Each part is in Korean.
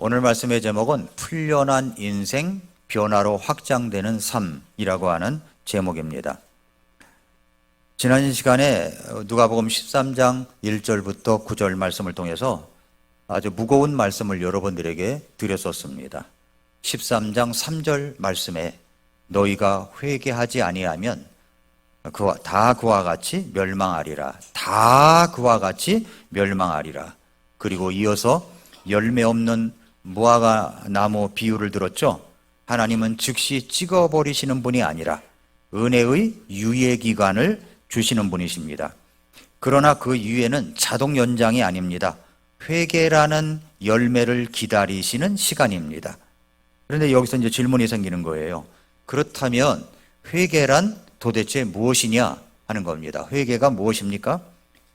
오늘 말씀의 제목은 풀려난 인생, 변화로 확장되는 삶이라고 하는 제목입니다. 지난 시간에 누가복음 13장 1절부터 9절 말씀을 통해서 아주 무거운 말씀을 여러분들에게 드렸었습니다. 13장 3절 말씀에 너희가 회개하지 아니하면 그와 같이 멸망하리라. 다 그와 같이 멸망하리라. 그리고 이어서 열매 없는 무화과 나무 비유를 들었죠. 하나님은 즉시 찍어버리시는 분이 아니라 은혜의 유예 기간을 주시는 분이십니다. 그러나 그 유예는 자동 연장이 아닙니다. 회개라는 열매를 기다리시는 시간입니다. 그런데 여기서 이제 질문이 생기는 거예요. 그렇다면 회개란 도대체 무엇이냐 하는 겁니다. 회개가 무엇입니까?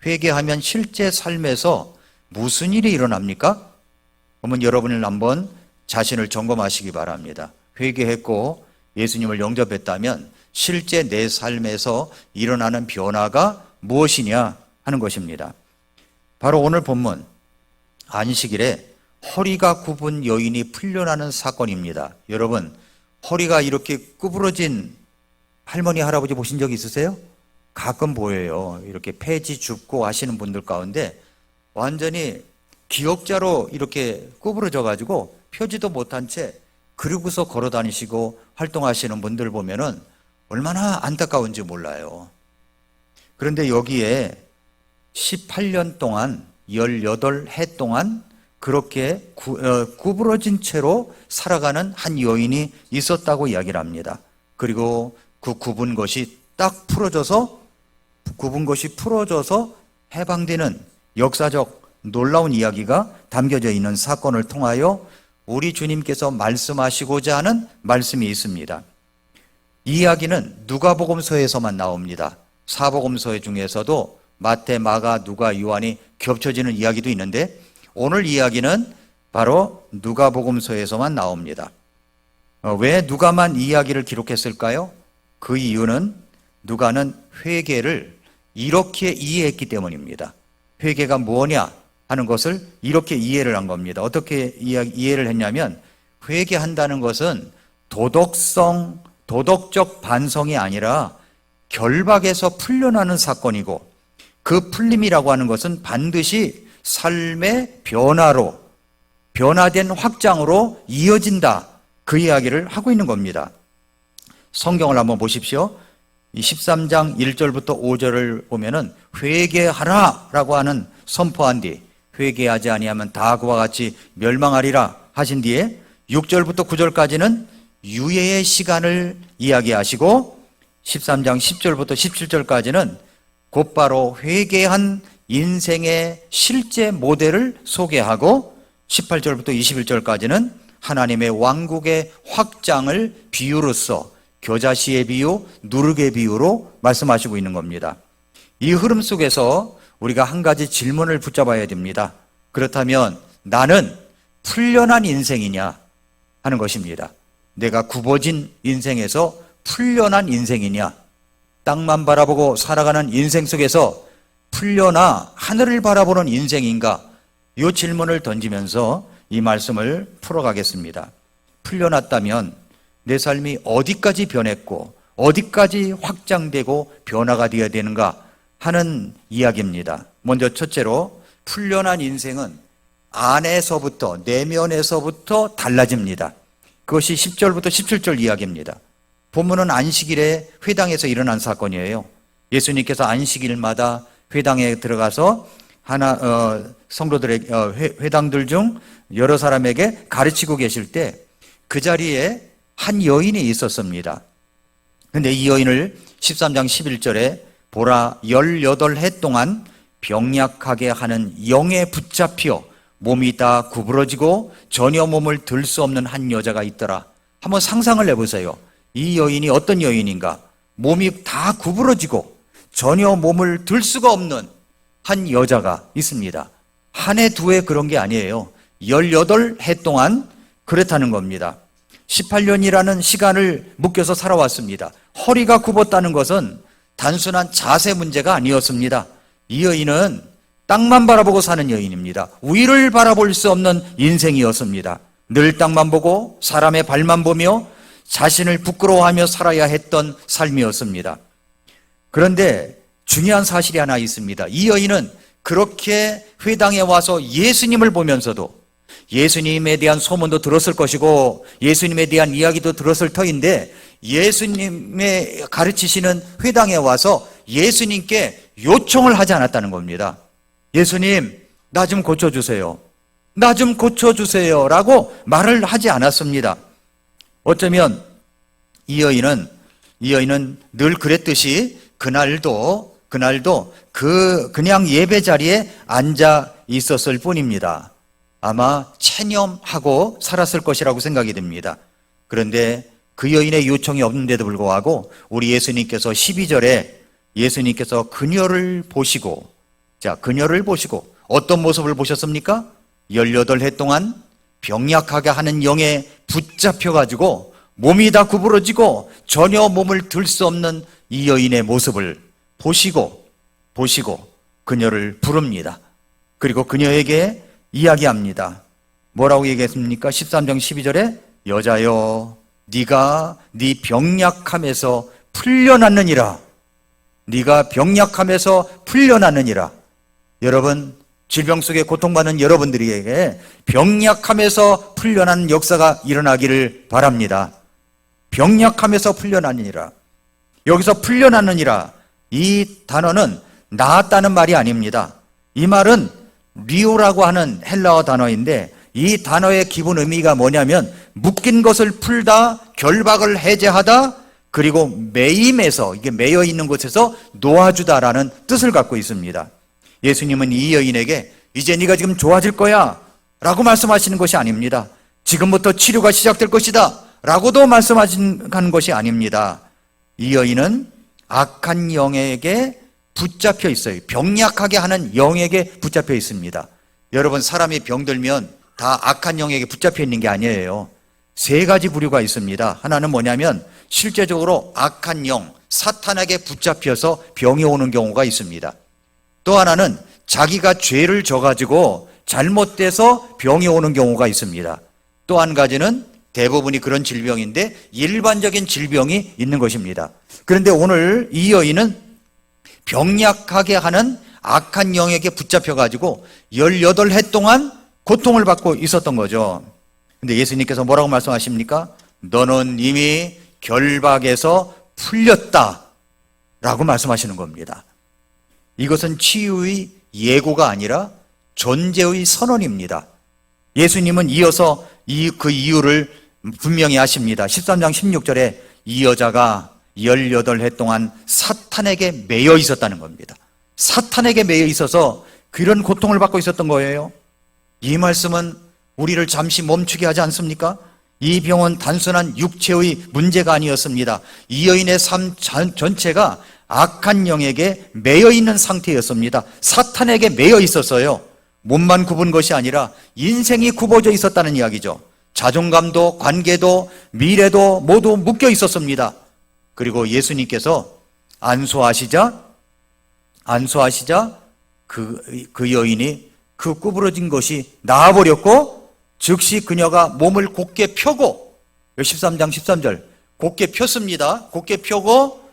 회개하면 실제 삶에서 무슨 일이 일어납니까? 그러면 여러분은 한번 자신을 점검하시기 바랍니다. 회개했고 예수님을 영접했다면 실제 내 삶에서 일어나는 변화가 무엇이냐 하는 것입니다. 바로 오늘 본문 안식일에 허리가 굽은 여인이 풀려나는 사건입니다. 여러분, 허리가 이렇게 구부러진 할머니, 할아버지 보신 적 있으세요? 가끔 보여요. 이렇게 폐지 줍고 하시는 분들 가운데 완전히 기역자로 이렇게 구부러져 가지고 펴지도 못한 채 그러고서 걸어 다니시고 활동하시는 분들 보면은 얼마나 안타까운지 몰라요. 그런데 여기에 18년 동안 18해 동안 그렇게 구부러진 채로 살아가는 한 여인이 있었다고 이야기를 합니다. 그리고 그 굽은 것이 풀어져서 해방되는 역사적 놀라운 이야기가 담겨져 있는 사건을 통하여 우리 주님께서 말씀하시고자 하는 말씀이 있습니다. 이 이야기는 누가복음서에서만 나옵니다. 사복음서 중에서도 마태, 마가, 누가, 요한이 겹쳐지는 이야기도 있는데 오늘 이야기는 바로 누가복음서에서만 나옵니다. 왜 누가만 이 이야기를 기록했을까요? 그 이유는 누가는 회개를 이렇게 이해했기 때문입니다. 회개가 뭐냐 하는 것을 이렇게 이해를 한 겁니다. 어떻게 이해를 했냐면 회개한다는 것은 도덕적 반성이 아니라 결박에서 풀려나는 사건이고 그 풀림이라고 하는 것은 반드시 삶의 변화된 확장으로 이어진다. 그 이야기를 하고 있는 겁니다. 성경을 한번 보십시오. 이 13장 1절부터 5절을 보면은 회개하라 라고 하는 선포한 뒤 회개하지 아니하면 다 그와 같이 멸망하리라 하신 뒤에 6절부터 9절까지는 유예의 시간을 이야기하시고 13장 10절부터 17절까지는 곧바로 회개한 인생의 실제 모델을 소개하고 18절부터 21절까지는 하나님의 왕국의 확장을 비유로서 겨자씨의 비유, 누룩의 비유로 말씀하시고 있는 겁니다. 이 흐름 속에서 우리가 한 가지 질문을 붙잡아야 됩니다. 그렇다면 나는 풀려난 인생이냐 하는 것입니다. 내가 굽어진 인생에서 풀려난 인생이냐, 땅만 바라보고 살아가는 인생 속에서 풀려나 하늘을 바라보는 인생인가, 이 질문을 던지면서 이 말씀을 풀어가겠습니다. 풀려났다면 내 삶이 어디까지 변했고 어디까지 확장되고 변화가 되어야 되는가 하는 이야기입니다. 먼저 첫째로 풀려난 인생은 안에서부터, 내면에서부터 달라집니다. 그것이 10절부터 17절 이야기입니다. 본문은 안식일에 회당에서 일어난 사건이에요. 예수님께서 안식일마다 회당에 들어가서 성도들의 회당들 중 여러 사람에게 가르치고 계실 때 그 자리에 한 여인이 있었습니다. 그런데 이 여인을 13장 11절에 보라 18해 동안 병약하게 하는 영에 붙잡혀 몸이 다 구부러지고 전혀 몸을 들 수 없는 한 여자가 있더라. 한번 상상을 해보세요. 이 여인이 어떤 여인인가? 몸이 다 구부러지고 전혀 몸을 들 수가 없는 한 여자가 있습니다. 한 해, 두 해 그런 게 아니에요. 18해 동안 그렇다는 겁니다. 18년이라는 시간을 묶여서 살아왔습니다. 허리가 굽었다는 것은 단순한 자세 문제가 아니었습니다. 이 여인은 땅만 바라보고 사는 여인입니다. 위를 바라볼 수 없는 인생이었습니다. 늘 땅만 보고 사람의 발만 보며 자신을 부끄러워하며 살아야 했던 삶이었습니다. 그런데 중요한 사실이 하나 있습니다. 이 여인은 그렇게 회당에 와서 예수님을 보면서도 예수님에 대한 소문도 들었을 것이고 예수님에 대한 이야기도 들었을 터인데 예수님의 가르치시는 회당에 와서 예수님께 요청을 하지 않았다는 겁니다. 예수님, 나 좀 고쳐주세요. 나 좀 고쳐주세요. 라고 말을 하지 않았습니다. 어쩌면 이 여인은 늘 그랬듯이 그날도 그냥 예배 자리에 앉아 있었을 뿐입니다. 아마 체념하고 살았을 것이라고 생각이 듭니다. 그런데 그 여인의 요청이 없는데도 불구하고 우리 예수님께서 12절에 예수님께서 그녀를 보시고 어떤 모습을 보셨습니까? 18해 동안 병약하게 하는 영에 붙잡혀가지고 몸이 다 구부러지고 전혀 몸을 들 수 없는 이 여인의 모습을 보시고 그녀를 부릅니다. 그리고 그녀에게 이야기합니다. 뭐라고 얘기했습니까? 13장 12절에 여자여, 네가 네 병약함에서 풀려났느니라. 네가 병약함에서 풀려났느니라. 여러분, 질병 속에 고통받는 여러분들에게 병약함에서 풀려나는 역사가 일어나기를 바랍니다. 병약함에서 풀려나느니라. 여기서 풀려나느니라, 이 단어는 나았다는 말이 아닙니다. 이 말은 리오라고 하는 헬라어 단어인데 이 단어의 기본 의미가 뭐냐면 묶인 것을 풀다, 결박을 해제하다, 그리고 매임에서, 이게 매여 있는 곳에서 놓아주다라는 뜻을 갖고 있습니다. 예수님은 이 여인에게 이제 네가 지금 좋아질 거야 라고 말씀하시는 것이 아닙니다. 지금부터 치료가 시작될 것이다 라고도 말씀하시는 것이 아닙니다. 이 여인은 악한 영에게 붙잡혀 있어요. 병약하게 하는 영에게 붙잡혀 있습니다. 여러분, 사람이 병들면 다 악한 영에게 붙잡혀 있는 게 아니에요. 3가지 부류가 있습니다. 하나는 뭐냐면 실제적으로 악한 영, 사탄에게 붙잡혀서 병이 오는 경우가 있습니다. 또 하나는 자기가 죄를 져가지고 잘못돼서 병이 오는 경우가 있습니다. 또 한 가지는 대부분이 그런 질병인데 일반적인 질병이 있는 것입니다. 그런데 오늘 이 여인은 병약하게 하는 악한 영에게 붙잡혀가지고 18해 동안 고통을 받고 있었던 거죠. 근데 예수님께서 뭐라고 말씀하십니까? 너는 이미 결박에서 풀렸다 라고 말씀하시는 겁니다. 이것은 치유의 예고가 아니라 존재의 선언입니다. 예수님은 이어서 그 이유를 분명히 하십니다. 13장 16절에 이 여자가 18해 동안 사탄에게 매여 있었다는 겁니다. 사탄에게 매여 있어서 그런 고통을 받고 있었던 거예요. 이 말씀은 우리를 잠시 멈추게 하지 않습니까? 이 병은 단순한 육체의 문제가 아니었습니다. 이 여인의 삶 전체가 악한 영에게 매여 있는 상태였습니다. 사탄에게 매여 있었어요. 몸만 굽은 것이 아니라 인생이 굽어져 있었다는 이야기죠. 자존감도 관계도 미래도 모두 묶여 있었습니다. 그리고 예수님께서 안수하시자 그 여인이 그 구부러진 것이 나아버렸고 즉시 그녀가 몸을 곧게 펴고 13장 13절 곧게 폈습니다. 곧게 펴고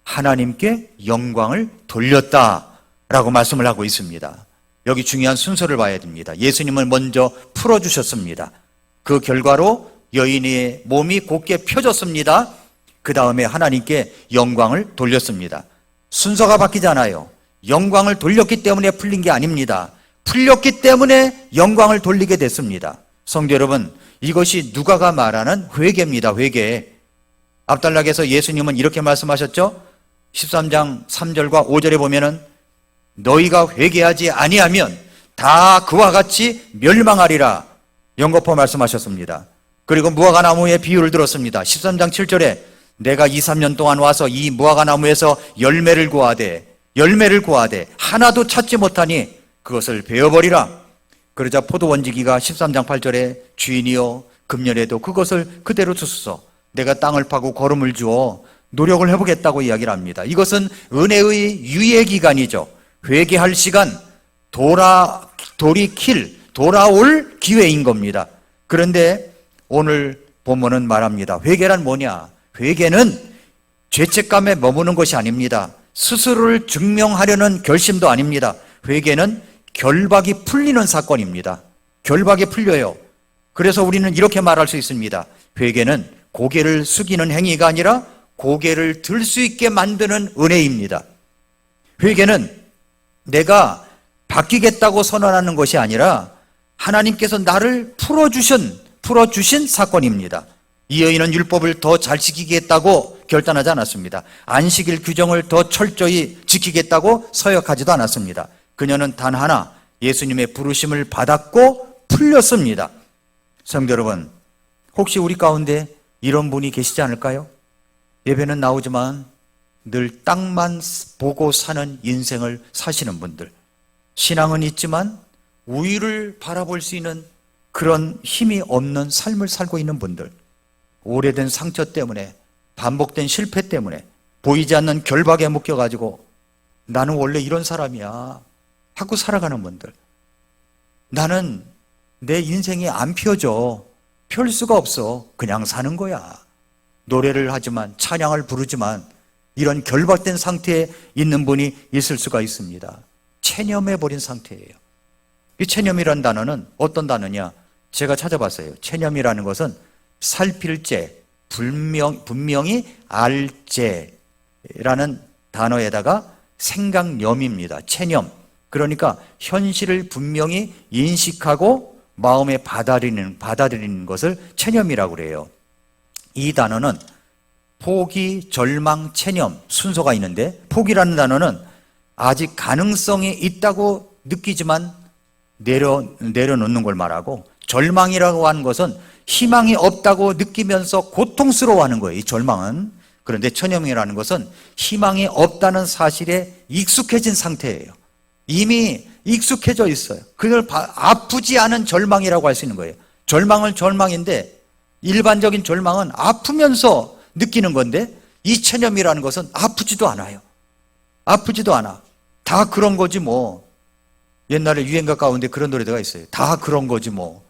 하나님께 영광을 돌렸다라고 말씀을 하고 있습니다. 여기 중요한 순서를 봐야 됩니다. 예수님은 먼저 풀어주셨습니다. 그 결과로 여인의 몸이 곧게 펴졌습니다. 그 다음에 하나님께 영광을 돌렸습니다. 순서가 바뀌잖아요. 영광을 돌렸기 때문에 풀린 게 아닙니다. 풀렸기 때문에 영광을 돌리게 됐습니다. 성도 여러분, 이것이 누가가 말하는 회개입니다. 회개. 앞단락에서 예수님은 이렇게 말씀하셨죠. 13장 3절과 5절에 보면은 너희가 회개하지 아니하면 다 그와 같이 멸망하리라 연거푸 말씀하셨습니다. 그리고 무화과나무의 비유를 들었습니다. 13장 7절에 내가 2, 3년 동안 와서 이 무화과나무에서 열매를 구하되 하나도 찾지 못하니 그것을 베어버리라. 그러자 포도원지기가 13장 8절에 주인이여 금년에도 그것을 그대로 두소서. 내가 땅을 파고 거름을 주어 노력을 해보겠다고 이야기를 합니다. 이것은 은혜의 유예 기간이죠. 회개할 시간, 돌아올 기회인 겁니다. 그런데 오늘 본문은 말합니다. 회개란 뭐냐? 회개는 죄책감에 머무는 것이 아닙니다. 스스로를 증명하려는 결심도 아닙니다. 회개는 결박이 풀리는 사건입니다. 결박이 풀려요. 그래서 우리는 이렇게 말할 수 있습니다. 회개는 고개를 숙이는 행위가 아니라 고개를 들 수 있게 만드는 은혜입니다. 회개는 내가 바뀌겠다고 선언하는 것이 아니라 하나님께서 나를 풀어주신 사건입니다. 이 여인은 율법을 더 잘 지키겠다고 결단하지 않았습니다. 안식일 규정을 더 철저히 지키겠다고 서약하지도 않았습니다. 그녀는 단 하나 예수님의 부르심을 받았고 풀렸습니다. 성도 여러분, 혹시 우리 가운데 이런 분이 계시지 않을까요? 예배는 나오지만 늘 땅만 보고 사는 인생을 사시는 분들, 신앙은 있지만 우위를 바라볼 수 있는 그런 힘이 없는 삶을 살고 있는 분들, 오래된 상처 때문에, 반복된 실패 때문에, 보이지 않는 결박에 묶여가지고 나는 원래 이런 사람이야 하고 살아가는 분들, 나는 내 인생이 안 펴져, 펼 수가 없어, 그냥 사는 거야. 노래를 하지만, 찬양을 부르지만 이런 결박된 상태에 있는 분이 있을 수가 있습니다. 체념해버린 상태예요. 이 체념이라는 단어는 어떤 단어냐? 제가 찾아봤어요. 체념이라는 것은 살필죄, 분명히 알죄라는 단어에다가 생각념입니다. 체념. 그러니까 현실을 분명히 인식하고 마음에 받아들이는 것을 체념이라고 그래요. 이 단어는 포기, 절망, 체념 순서가 있는데, 포기라는 아직 가능성이 있다고 느끼지만 내려놓는 걸 말하고, 절망이라고 하는 것은 희망이 없다고 느끼면서 고통스러워하는 거예요. 이 절망은. 그런데 체념이라는 것은 희망이 없다는 사실에 익숙해진 상태예요. 이미 익숙해져 있어요. 그걸 아프지 않은 절망이라고 할 수 있는 거예요. 절망은 절망인데 일반적인 절망은 아프면서 느끼는 건데, 이 체념이라는 것은 아프지도 않아요. 아프지도 않아. 다 그런 거지 뭐. 옛날에 유행가 가운데 그런 노래가 있어요. 다 그런 거지 뭐.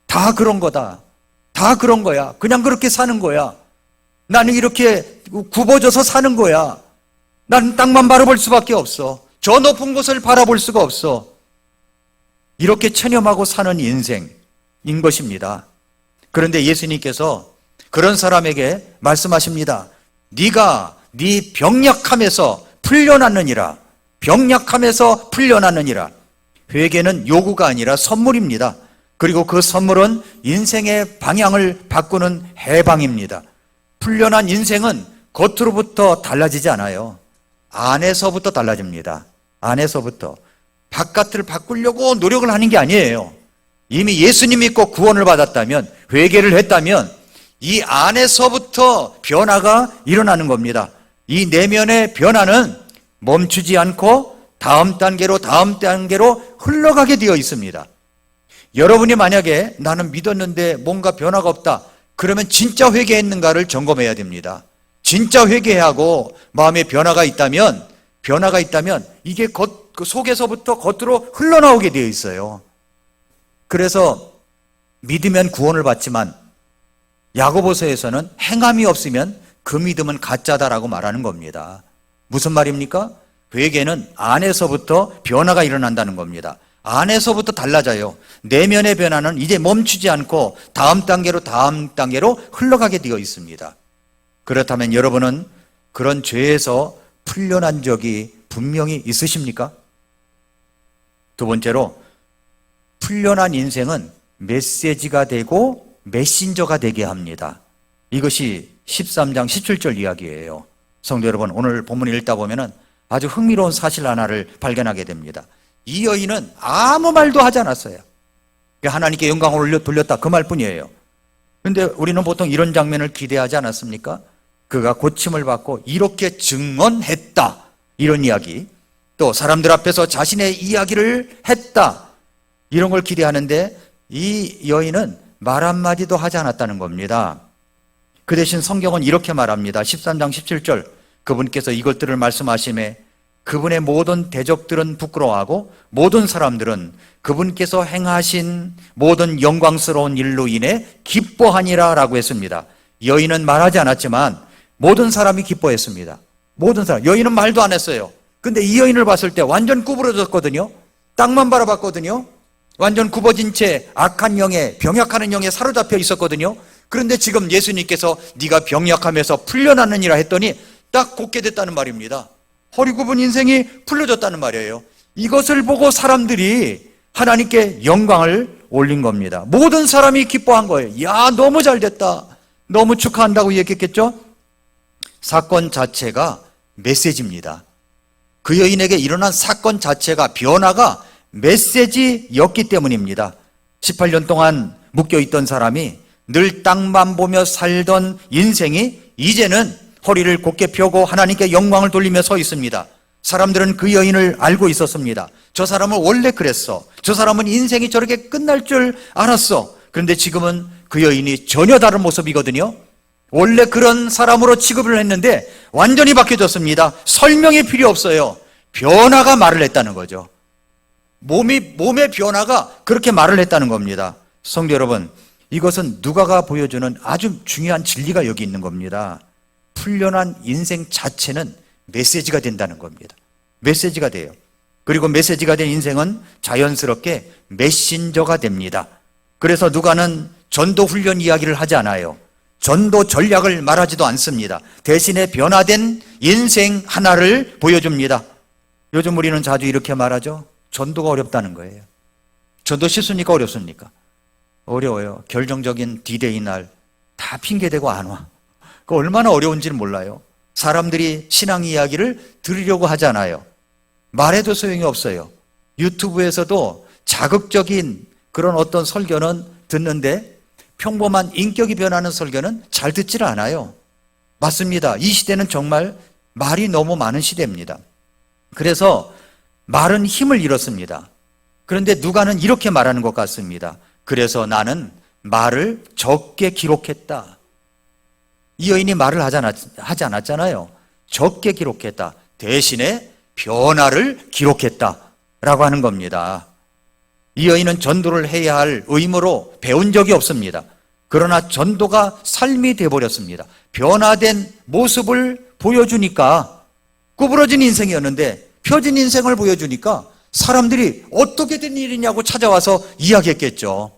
다 그런 거다. 다 그런 거야. 그냥 그렇게 사는 거야. 나는 이렇게 굽어져서 사는 거야. 나는 땅만 바라볼 수밖에 없어. 저 높은 곳을 바라볼 수가 없어. 이렇게 체념하고 사는 인생인 것입니다. 그런데 예수님께서 그런 사람에게 말씀하십니다. 네가 네 병약함에서 풀려났느니라. 병약함에서 풀려났느니라. 회개는 요구가 아니라 선물입니다. 그리고 그 선물은 인생의 방향을 바꾸는 해방입니다. 풀려난 인생은 겉으로부터 달라지지 않아요. 안에서부터 달라집니다. 안에서부터. 바깥을 바꾸려고 노력을 하는 게 아니에요. 이미 예수님 믿고 구원을 받았다면, 회개를 했다면 이 안에서부터 변화가 일어나는 겁니다. 이 내면의 변화는 멈추지 않고 다음 단계로 흘러가게 되어 있습니다. 여러분이 만약에 나는 믿었는데 뭔가 변화가 없다, 그러면 진짜 회개했는가를 점검해야 됩니다. 진짜 회개하고 마음에 변화가 있다면 이게 그 속에서부터 겉으로 흘러나오게 되어 있어요. 그래서 믿으면 구원을 받지만 야고보서에서는 행함이 없으면 그 믿음은 가짜다라고 말하는 겁니다. 무슨 말입니까? 회개는 안에서부터 변화가 일어난다는 겁니다. 안에서부터 달라져요. 내면의 변화는 이제 멈추지 않고 다음 단계로 흘러가게 되어 있습니다. 그렇다면 여러분은 그런 죄에서 풀려난 적이 분명히 있으십니까? 두 번째로, 풀려난 인생은 메시지가 되고 메신저가 되게 합니다. 이것이 13장 17절 이야기예요. 성도 여러분, 오늘 본문을 읽다 보면 아주 흥미로운 사실 하나를 발견하게 됩니다. 이 여인은 아무 말도 하지 않았어요. 하나님께 영광을 돌렸다, 그 말뿐이에요. 그런데 우리는 보통 이런 장면을 기대하지 않았습니까? 그가 고침을 받고 이렇게 증언했다, 이런 이야기, 또 사람들 앞에서 자신의 이야기를 했다, 이런 걸 기대하는데 이 여인은 말 한마디도 하지 않았다는 겁니다. 그 대신 성경은 이렇게 말합니다. 13장 17절, 그분께서 이것들을 말씀하시매 그분의 모든 대적들은 부끄러워하고 모든 사람들은 그분께서 행하신 모든 영광스러운 일로 인해 기뻐하니라 라고 했습니다. 여인은 말하지 않았지만 모든 사람이 기뻐했습니다. 모든 사람. 여인은 말도 안 했어요. 근데 이 여인을 봤을 때 완전 구부러졌거든요. 땅만 바라봤거든요. 완전 굽어진 채 악한 영에, 병약하는 영에 사로잡혀 있었거든요. 그런데 지금 예수님께서 네가 병약함에서 풀려나느니라 했더니 딱 곱게 됐다는 말입니다. 허리 굽은 인생이 풀려졌다는 말이에요. 이것을 보고 사람들이 하나님께 영광을 올린 겁니다. 모든 사람이 기뻐한 거예요. 야, 너무 잘 됐다. 너무 축하한다고 얘기했겠죠? 사건 자체가 메시지입니다. 그 여인에게 일어난 사건 자체가, 변화가 메시지였기 때문입니다. 18년 동안 묶여있던 사람이 늘 땅만 보며 살던 인생이 이제는 허리를 곧게 펴고 하나님께 영광을 돌리며 서 있습니다. 사람들은 그 여인을 알고 있었습니다. 저 사람은 원래 그랬어. 저 사람은 인생이 저렇게 끝날 줄 알았어. 그런데 지금은 그 여인이 전혀 다른 모습이거든요. 원래 그런 사람으로 취급을 했는데 완전히 바뀌어졌습니다. 설명이 필요 없어요. 변화가 말을 했다는 거죠. 몸의 변화가 그렇게 말을 했다는 겁니다. 성도 여러분, 이것은 누가가 보여주는 아주 중요한 진리가 여기 있는 겁니다. 풀려난 인생 자체는 메시지가 된다는 겁니다. 메시지가 돼요. 그리고 메시지가 된 인생은 자연스럽게 메신저가 됩니다. 그래서 누가는 전도 훈련 이야기를 하지 않아요. 전도 전략을 말하지도 않습니다. 대신에 변화된 인생 하나를 보여줍니다. 요즘 우리는 자주 이렇게 말하죠. 전도가 어렵다는 거예요. 전도 쉽습니까? 어렵습니까? 어려워요. 결정적인 D-Day 날 다 핑계대고 안 와. 그 얼마나 어려운지는 몰라요. 사람들이 신앙 이야기를 들으려고 하잖아요. 말해도 소용이 없어요. 유튜브에서도 자극적인 그런 어떤 설교는 듣는데 평범한 인격이 변하는 설교는 잘 듣질 않아요. 맞습니다. 이 시대는 정말 말이 너무 많은 시대입니다. 그래서 말은 힘을 잃었습니다. 그런데 누가는 이렇게 말하는 것 같습니다. 그래서 나는 말을 적게 기록했다. 이 여인이 말을 하지 않았잖아요. 적게 기록했다. 대신에 변화를 기록했다 라고 하는 겁니다. 이 여인은 전도를 해야 할 의무로 배운 적이 없습니다. 그러나 전도가 삶이 되어버렸습니다. 변화된 모습을 보여주니까, 구부러진 인생이었는데 펴진 인생을 보여주니까 사람들이 어떻게 된 일이냐고 찾아와서 이야기했겠죠.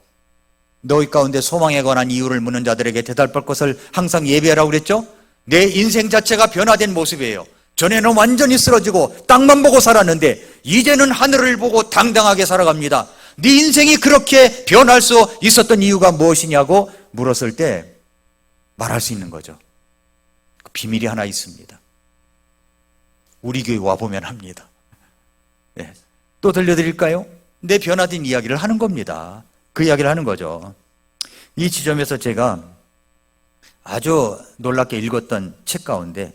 너희 가운데 소망에 관한 이유를 묻는 자들에게 대답할 것을 항상 예비하라고 그랬죠. 내 인생 자체가 변화된 모습이에요. 전에는 완전히 쓰러지고 땅만 보고 살았는데 이제는 하늘을 보고 당당하게 살아갑니다. 네 인생이 그렇게 변할 수 있었던 이유가 무엇이냐고 물었을 때 말할 수 있는 거죠. 비밀이 하나 있습니다. 우리 교회 와보면 합니다. 네. 또 들려드릴까요? 내 변화된 이야기를 하는 겁니다. 그 이야기를 하는 거죠. 이 지점에서 제가 아주 놀랍게 읽었던 책 가운데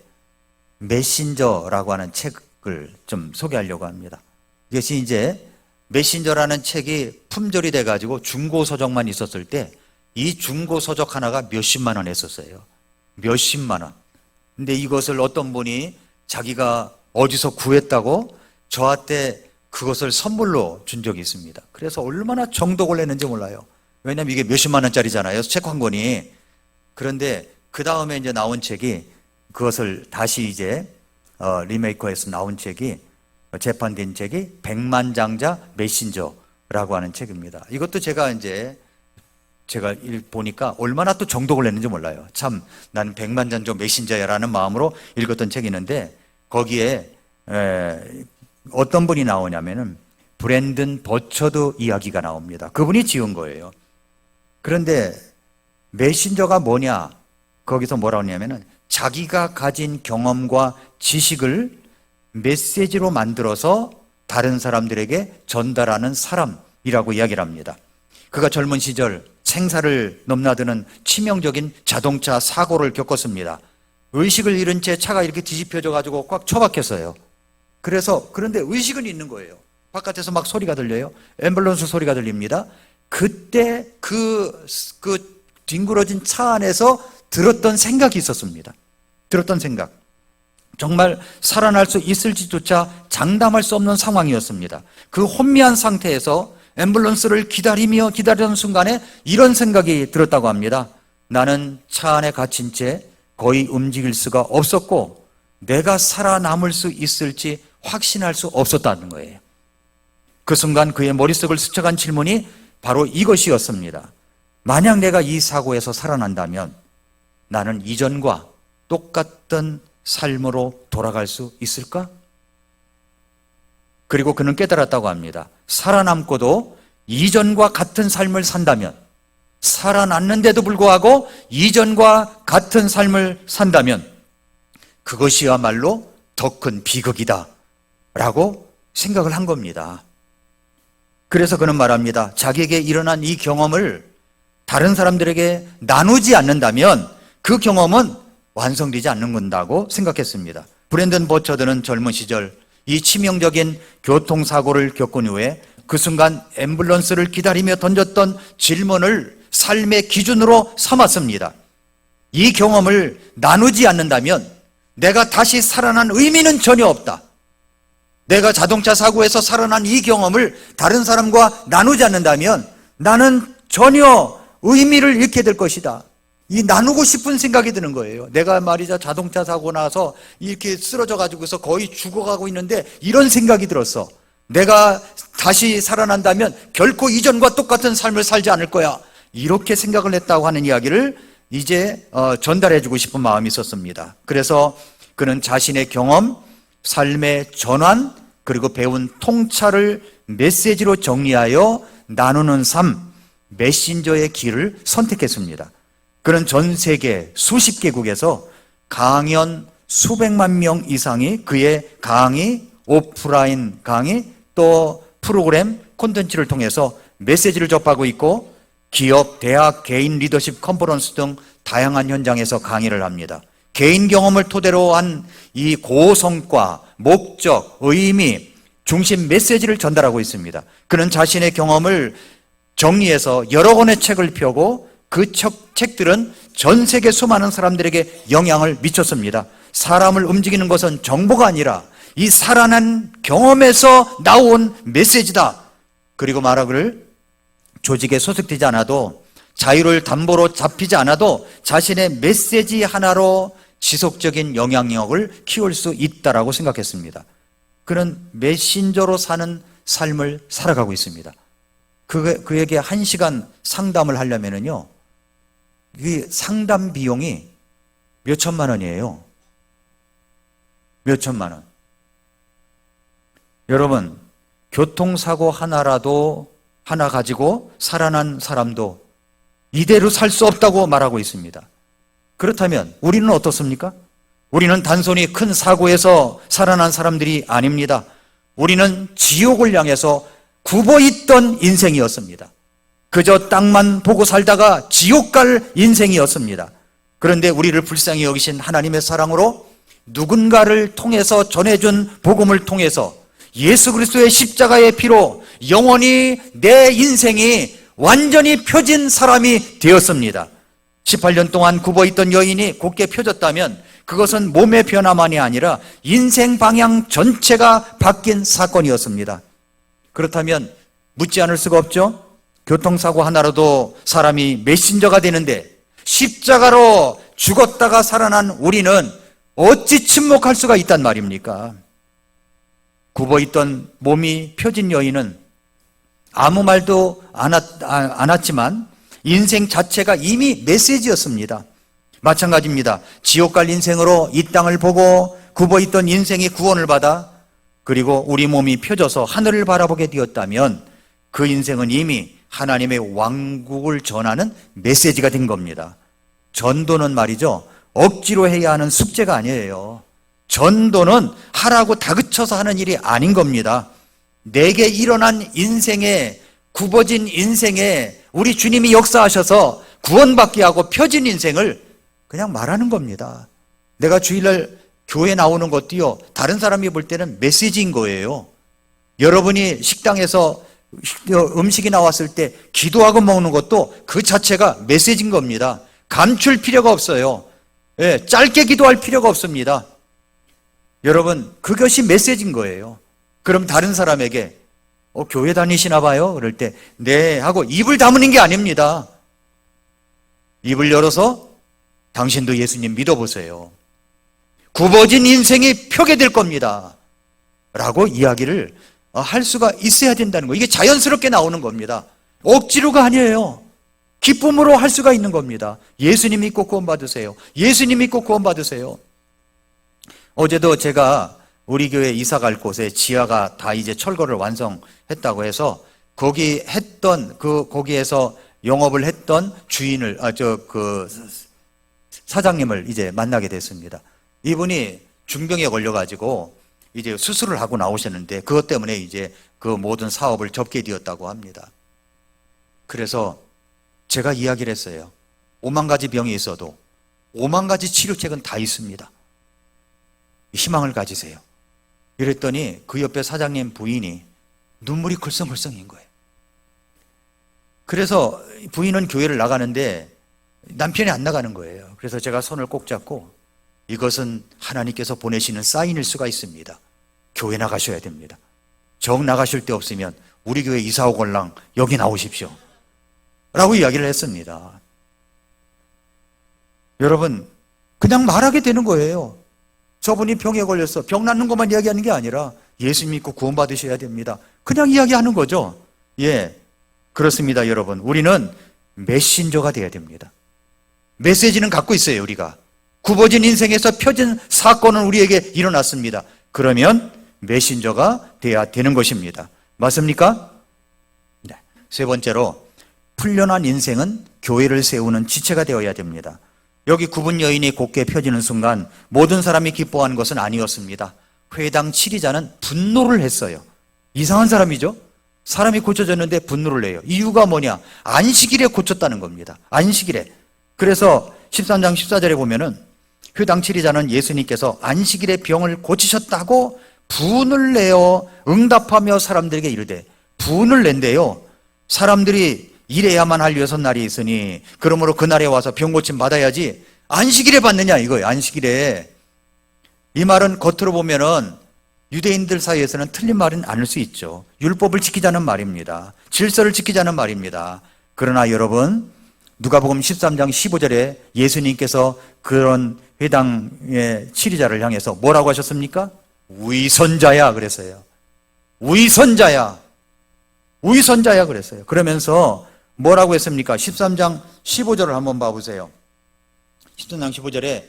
메신저라고 하는 책을 좀 소개하려고 합니다. 이것이 이제 메신저라는 책이 품절이 돼가지고 중고서적만 있었을 때 이 중고서적 하나가 몇십만 원 했었어요. 몇십만 원. 근데 이것을 어떤 분이 자기가 어디서 구했다고 저한테 그것을 선물로 준 적이 있습니다. 그래서 얼마나 정독을 했는지 몰라요. 왜냐하면 이게 몇십만 원짜리잖아요. 책 한 권이. 그런데 그 다음에 이제 나온 책이 그것을 다시 이제 리메이커해서 나온 책이 재판된 책이 백만장자 메신저라고 하는 책입니다. 이것도 제가 보니까 얼마나 또 정독을 했는지 몰라요. 참 나는 백만장자 메신저야라는 마음으로 읽었던 책이 있는데 거기에 어떤 분이 나오냐면은 브랜든 버처드 이야기가 나옵니다. 그분이 지은 거예요. 그런데 메신저가 뭐냐? 거기서 뭐라고 하냐면은 자기가 가진 경험과 지식을 메시지로 만들어서 다른 사람들에게 전달하는 사람이라고 이야기를 합니다. 그가 젊은 시절 생사를 넘나드는 치명적인 자동차 사고를 겪었습니다. 의식을 잃은 채 차가 이렇게 뒤집혀져 가지고 꽉 처박혔어요. 그런데 의식은 있는 거예요. 바깥에서 막 소리가 들려요. 앰뷸런스 소리가 들립니다. 그때 그 뒹굴어진 차 안에서 들었던 생각이 있었습니다. 들었던 생각. 정말 살아날 수 있을지조차 장담할 수 없는 상황이었습니다. 그 혼미한 상태에서 앰뷸런스를 기다리던 순간에 이런 생각이 들었다고 합니다. 나는 차 안에 갇힌 채 거의 움직일 수가 없었고 내가 살아남을 수 있을지 확신할 수 없었다는 거예요. 그 순간 그의 머릿속을 스쳐간 질문이 바로 이것이었습니다. 만약 내가 이 사고에서 살아난다면 나는 이전과 똑같은 삶으로 돌아갈 수 있을까? 그리고 그는 깨달았다고 합니다. 살아남고도 이전과 같은 삶을 산다면, 살아났는데도 불구하고 이전과 같은 삶을 산다면 그것이야말로 더 큰 비극이다 라고 생각을 한 겁니다. 그래서 그는 말합니다. 자기에게 일어난 이 경험을 다른 사람들에게 나누지 않는다면 그 경험은 완성되지 않는 건다고 생각했습니다. 브랜든 버처드는 젊은 시절 이 치명적인 교통사고를 겪은 후에 그 순간 앰뷸런스를 기다리며 던졌던 질문을 삶의 기준으로 삼았습니다. 이 경험을 나누지 않는다면 내가 다시 살아난 의미는 전혀 없다. 내가 자동차 사고에서 살아난 이 경험을 다른 사람과 나누지 않는다면 나는 전혀 의미를 잃게 될 것이다. 이 나누고 싶은 생각이 드는 거예요. 내가 말이죠, 자동차 사고 나서 이렇게 쓰러져 가지고서 거의 죽어가고 있는데 이런 생각이 들었어. 내가 다시 살아난다면 결코 이전과 똑같은 삶을 살지 않을 거야. 이렇게 생각을 했다고 하는 이야기를 이제 전달해주고 싶은 마음이 있었습니다. 그래서 그는 자신의 경험, 삶의 전환, 그리고 배운 통찰을 메시지로 정리하여 나누는 삶, 메신저의 길을 선택했습니다. 그는 전 세계 수십 개국에서 강연 수백만 명 이상이 그의 강의, 오프라인 강의, 또 프로그램, 콘텐츠를 통해서 메시지를 접하고 있고 기업, 대학, 개인 리더십 컨퍼런스 등 다양한 현장에서 강의를 합니다. 개인 경험을 토대로 한 이 고성과, 목적, 의미, 중심 메시지를 전달하고 있습니다. 그는 자신의 경험을 정리해서 여러 권의 책을 펴고 그 책들은 전 세계 수많은 사람들에게 영향을 미쳤습니다. 사람을 움직이는 것은 정보가 아니라 이 살아난 경험에서 나온 메시지다. 그리고 말하기를 조직에 소속되지 않아도 자유를 담보로 잡히지 않아도 자신의 메시지 하나로 지속적인 영향력을 키울 수 있다라고 생각했습니다. 그는 메신저로 사는 삶을 살아가고 있습니다. 그에게 1시간 상담을 하려면은요, 이 상담 비용이 몇 천만 원이에요. 몇 천만 원. 여러분, 교통사고 하나라도 하나 가지고 살아난 사람도 이대로 살 수 없다고 말하고 있습니다. 그렇다면 우리는 어떻습니까? 우리는 단순히 큰 사고에서 살아난 사람들이 아닙니다. 우리는 지옥을 향해서 굽어있던 인생이었습니다. 그저 땅만 보고 살다가 지옥 갈 인생이었습니다. 그런데 우리를 불쌍히 여기신 하나님의 사랑으로 누군가를 통해서 전해준 복음을 통해서 예수 그리스도의 십자가의 피로 영원히 내 인생이 완전히 펴진 사람이 되었습니다. 18년 동안 굽어있던 여인이 곧게 펴졌다면 그것은 몸의 변화만이 아니라 인생 방향 전체가 바뀐 사건이었습니다. 그렇다면 묻지 않을 수가 없죠. 교통사고 하나로도 사람이 메신저가 되는데 십자가로 죽었다가 살아난 우리는 어찌 침묵할 수가 있단 말입니까? 굽어있던 몸이 펴진 여인은 아무 말도 안 했지만 인생 자체가 이미 메시지였습니다. 마찬가지입니다. 지옥 갈 인생으로 이 땅을 보고 굽어있던 인생이 구원을 받아 그리고 우리 몸이 펴져서 하늘을 바라보게 되었다면 그 인생은 이미 하나님의 왕국을 전하는 메시지가 된 겁니다. 전도는 말이죠, 억지로 해야 하는 숙제가 아니에요. 전도는 하라고 다그쳐서 하는 일이 아닌 겁니다. 내게 일어난 인생에, 굽어진 인생에 우리 주님이 역사하셔서 구원받게 하고 펴진 인생을 그냥 말하는 겁니다. 내가 주일날 교회 나오는 것도요, 다른 사람이 볼 때는 메시지인 거예요. 여러분이 식당에서 음식이 나왔을 때 기도하고 먹는 것도 그 자체가 메시지인 겁니다. 감출 필요가 없어요. 짧게 기도할 필요가 없습니다. 여러분, 그것이 메시지인 거예요. 그럼 다른 사람에게 교회 다니시나 봐요? 그럴 때 네 하고 입을 다무는 게 아닙니다. 입을 열어서 당신도 예수님 믿어보세요. 굽어진 인생이 펴게 될 겁니다. 라고 이야기를 할 수가 있어야 된다는 거. 이게 자연스럽게 나오는 겁니다. 억지로가 아니에요. 기쁨으로 할 수가 있는 겁니다. 예수님 믿고 구원받으세요. 예수님 믿고 구원받으세요. 어제도 제가 우리 교회 이사 갈 곳에 지하가 다 이제 철거를 완성했다고 해서 거기에서 영업을 했던 주인을, 사장님을 이제 만나게 됐습니다. 이분이 중병에 걸려가지고 이제 수술을 하고 나오셨는데 그것 때문에 이제 그 모든 사업을 접게 되었다고 합니다. 그래서 제가 이야기를 했어요. 5만 가지 병이 있어도 5만 가지 치료책은 다 있습니다. 희망을 가지세요. 이랬더니 그 옆에 사장님 부인이 눈물이 글썽글썽인 거예요. 그래서 부인은 교회를 나가는데 남편이 안 나가는 거예요. 그래서 제가 손을 꼭 잡고 이것은 하나님께서 보내시는 사인일 수가 있습니다. 교회 나가셔야 됩니다. 정 나가실 데 없으면 우리 교회 이사 오걸랑 여기 나오십시오. 라고 이야기를 했습니다. 여러분, 그냥 말하게 되는 거예요. 저분이 병에 걸렸어. 병 낫는 것만 이야기하는 게 아니라 예수 믿고 구원받으셔야 됩니다. 그냥 이야기하는 거죠. 예, 그렇습니다, 여러분. 우리는 메신저가 돼야 됩니다. 메시지는 갖고 있어요, 우리가. 굽어진 인생에서 펴진 사건은 우리에게 일어났습니다. 그러면 메신저가 돼야 되는 것입니다. 맞습니까? 네. 세 번째로, 풀려난 인생은 교회를 세우는 지체가 되어야 됩니다. 여기 굽은 여인이 곧게 펴지는 순간 모든 사람이 기뻐하는 것은 아니었습니다. 회당 치리자는 분노를 했어요. 이상한 사람이죠? 사람이 고쳐졌는데 분노를 내요. 이유가 뭐냐? 안식일에 고쳤다는 겁니다. 안식일에. 그래서 13장 14절에 보면은 회당 치리자는 예수님께서 안식일에 병을 고치셨다고 분을 내어 응답하며 사람들에게 이르되, 분을 낸대요. 사람들이 일해야만 할 6날이 있으니 그러므로 그날에 와서 병 고침 받아야지 안식일에 받느냐 이거예요. 안식일에. 이 말은 겉으로 보면은 유대인들 사이에서는 틀린 말은 아닐 수 있죠. 율법을 지키자는 말입니다. 질서를 지키자는 말입니다. 그러나 여러분, 누가복음 13장 15절에 예수님께서 그런 회당의 치리자를 향해서 뭐라고 하셨습니까? 위선자야 그랬어요. 위선자야. 위선자야 그랬어요. 그러면서 뭐라고 했습니까? 13장 15절을 한번 봐보세요. 13장 15절에